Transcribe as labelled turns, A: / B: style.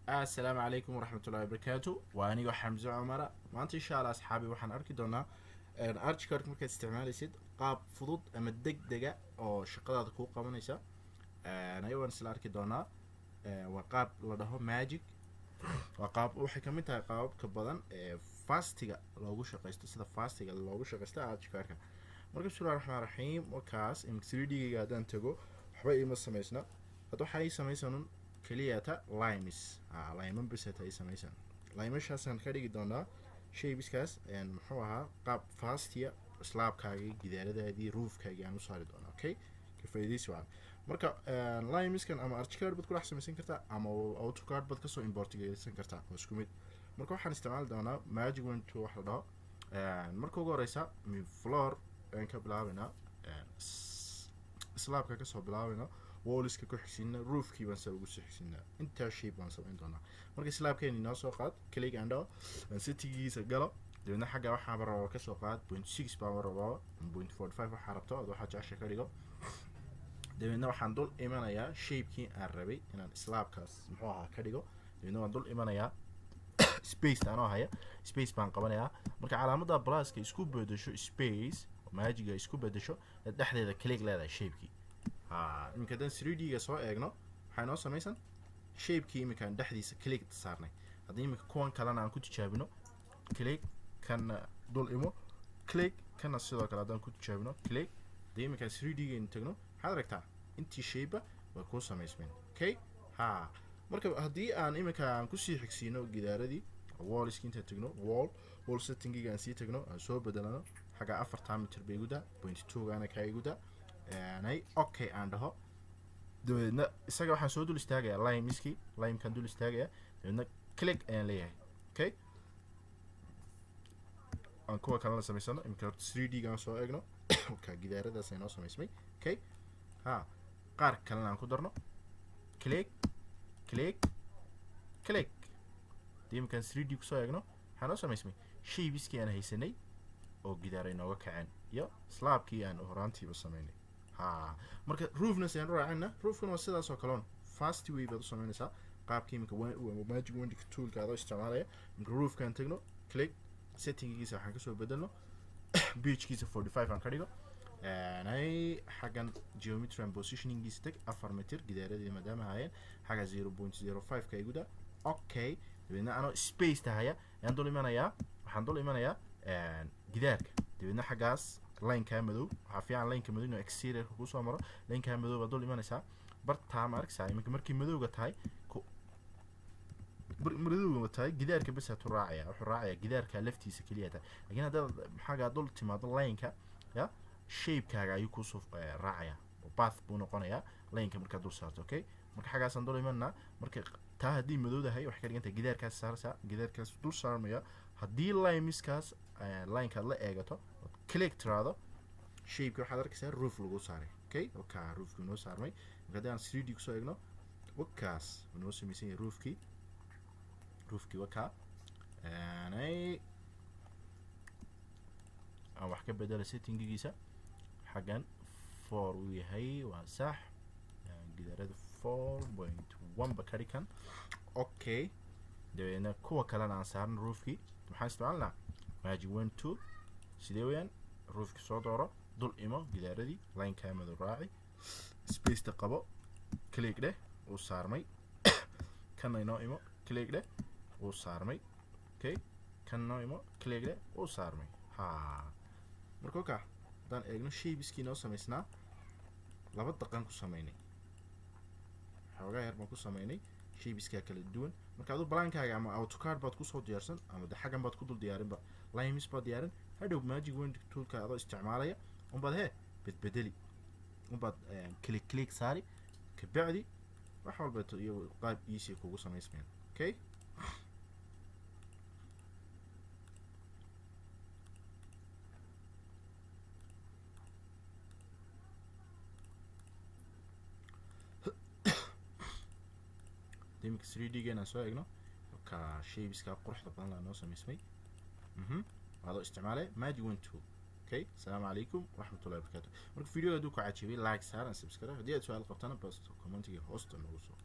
A: السلام عليكم ورحمة الله وبركاته وأنا حمزة عمر maanta insha Allah asxaabi waxaan arki doonaa archicad markaad isticmaalaysid qaab fudud ama degdega oo shaqadaada ku qabanaysa ayaan isla arki doonaa waa qaab la dhaho magic waa qaab waxay kamid tahay qaababka badan ee fastiga loogu shaqeysto sida fastiga loogu shaqeysto archicadka marka bismillahir rahmaanir rahiim wakaas in 3D ga hadaan tago waxba ima sameysna hada waxa ay sameysanun keliyata limes limes bisata ay sameysan limeshaasan ka dhigi doonaa shaybiskaas muxuu ahaa qaab fastiya slabkaaga gidaaradaadii roofkaaga aan u saari doonaa okay ka faa'iideysi waa marka limeskan ama archicad bad ku dhex sameysan kartaa ama AutoCAD bad ka soo import geysan kartaa oo isku mid marka waxaan isticmaali doonaa magic wand to wax la dhaho marka ugu horeysa min floor aan ka bilaabina slabka ka soo bilaabina wallska ku xigsiina roofkii baan soo ugu xigsiina inta shay baan sameyn doonaa marka slabkeeni noo soo qaad click and aan settigiisa galo deedna xagga waxa baro ka soo qaad 0.6 baan rabaa 0.45 waxa rabto waxa jecesha ka dhigo deedna waxaan dul imanayaa shape-kii aan rabay inaan slabkaas muxuu ahaa ka dhigo deedna waan dul imanayaa space aan haya space baan qabanayaa marka calaamadda pluska isku bedesho space magic isku bedesho dhexdeeda click leedahay shape-kii imika dan 3D ga soo eegno waxay noo sameysan shape-kii imika dhexdiisa click saarnay hadii imika kuwan kalena aan ku tijaabino click kan dul imo click kana sidoo kale hadaan ku tijaabino click hadii imika 3D ga in tagno waxaad aragtaa intii shape waa ku sameysmeen okay marka hadii aan imika aan ku sii xigsiino gidaaradii wall iskinta tagno wall setting ga aan sii tagno aan soo bedelano xaga 4 mitir bay guda 0.2 gaana ka guda ay okay aan dhaho deedna isaga waxaan soo dul istaagayaa line kan dul istaagayaa deedna click ayaan leeyahay okay aan kuwa kala sameysano imika 3D gaan soo eegno ka gidaaradaas ay noo sameysmay okay qaar kalena aan ku darno click deemkan 3D ku soo eegno waxaan noo sameysmay shaybiskii aan haysanay oo gidaaray nooga kaceen iyo slabkii aan horaantiiba sameynay marka roofna seen raacina roofkuna waa sidaas oo kale fast way baad u sameynaysaa qaabkii imika magic wand toolka aad isticmaalaya imika roofkan tagno click settingiisa waxaan ka soo bedelno pitchkiisa 45 aan ka dhigo ay xagan geometry and positioning giisa tag 4 mitir gidaaradii maadaama hayeen xaga 0.05 ka iguda okay deedna ano space tahaya aan dul imanayaa waxaan dul imanayaa gidaarka deedna xagaas line ka madow waxa fiican line ka madow inuu exterior ku soo maro line ka madow baad dul imanaysaa barta ma arkaysaa markii madowga tahay madowga tahay gidaarka bas aad wuxuu raacayaa gidaarka laftiisa kaliya tahay laakiin hadda xaga dul timaado line ka ya shape-kaaga ayuu ku soo raacayaa path buu noqonayaa line-ka marka dul saarto okay marka xagaas aan dul imanna marka taa hadii madowdahay wax ka dhiganta gidaarkaas saarsa gidaarkaas dul saarmaya hadii line-miskaas line-ka la eegato click tiraado shape-ka waxaad arkaysaa roof lagu saaray okay roofku noo saarmay marka aan 3D ku soo eegno wakaas noo sameysan yahay roofkii waka aan wax ka bedela settingiisa xagan 4 uu yahay waa sax gidaarada 4.1 ba karikan okay deena kuwa kale aan saaran roofkii waxaan isticmaalnaa magic wand tool sidee weeyaan roofkii soo dooro dul imo gidaaradii line ka madow raaci space ta qabo click leh oo saarmay kana inoo imo click leh oo saarmay okay kana imo click leh oo saarmay marka ka dan eegno shaybiskii noo sameysnaa 2 daqiiqan ku sameynay xoogaa yar baan ku sameynay shaybiska kala duwan marka aad balankaaga ama AutoCAD baad ku soo diyaarsan ama xagan baad ku dul diyaarinba limes baad diyaarin hadhow magic wand toolka aad isticmaalaya baad bedeli baad click saari ka bacdi wax walba iyo qaab easy kugu sameysmeen okay imika 3D ga soo eegno ka shaybiska quruxda badan la noo sameysmay waad isticmaalay magic wand tool okay assalamu alaykum warahmatullahi wabarakatuh marka video haduu ku caajibay like saar and subscribe hadii aad su'aal qabtana post comment-iga hoosta noogu soo